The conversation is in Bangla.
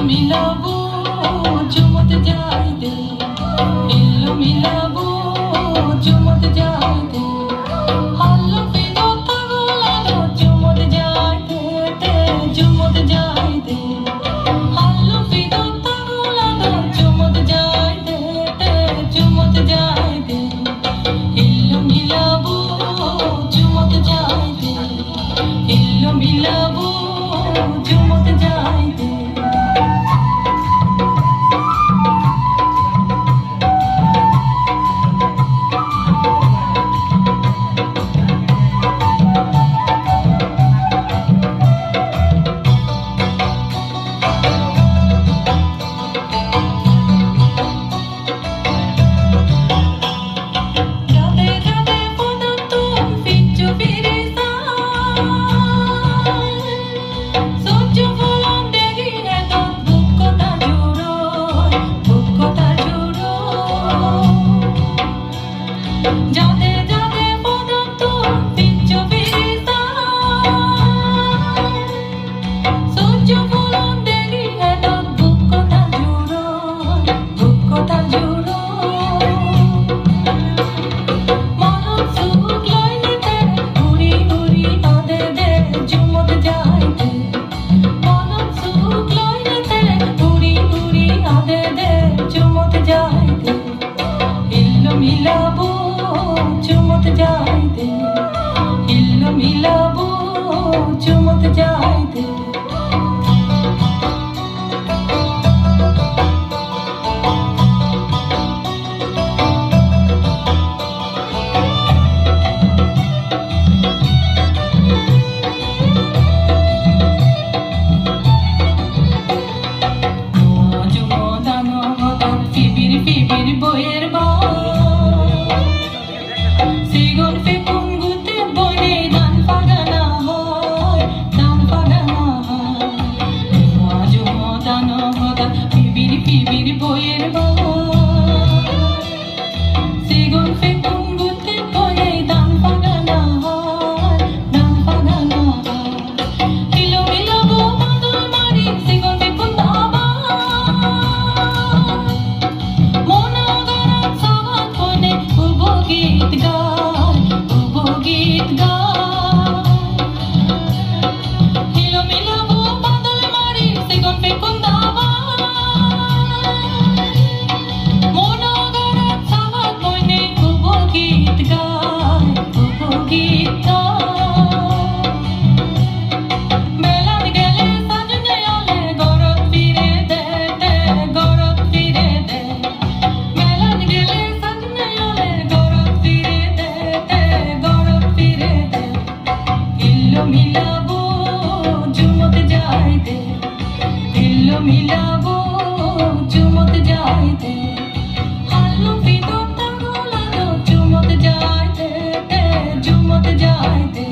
মিলাবো জুমত যাই দে, ইল্লু মিলাবো জুমত যাই দে, হাল্লু ফিদো তাগুলালো জুমত যাই দে, জুমত যাই দে, হাল্লু ফিদো তাগুলালো জুমত যাই দে, জুমত যাই দে, ইল্লু মিলাবো জুমত যাই দে, ইল্লু মিলাবো জুমত যাই দে। যাদের যাদের পদার্থ পিচ্ছ ফিরিস্তা সূর্য ফুলন দেখি এত বুক কথা জুড়ো, বুক কথা জুড়ো, মানব সুখ লয় নিতে উড়ি উড়ি আদে দে জুমত যাইতে, মানব সুখ লয় নিতে উড়ি উড়ি আদে দে জুমত যাইতে, ইল্লু মিলাবো জুমত যাই দে, ইল্লু মিলাবো জুমত যাই দে। ফিবির বইয়ের সিগুন ফেকুন গুতে বনে দান পাগানা হয়, দান পাগানা হয়, জুমদান হদা ফিবির বইয়ের সিগুন ফেকুন গুতে বনে দান পাগানা হয়, দান পাগানা হয়, ইল্লু মিলাবো বাদল মারি সিগুন ফেকুন দাবা গীত গায়, গীত গায়, ইল্লু মিলাবো বাদল মারি সিগুন ফেকুন দাবা মনোগরাত সাবাত বইনে গীত গায়, গীত গায়, বেলাত গেলে সাজনে আলে গরত ফিরে দে, গরত ফিরে দে, বেলাত গেলে সাজনে আলে গরত ফিরে দে, গরত ফিরে দে, ইল্লু মিলাবো জুমত যাই দে, ইল্লু মিলাবো জুমত যাই দে, হাল্লু ফিদো তাগুলালো জুমত যাই দে, জুমত যাই দে।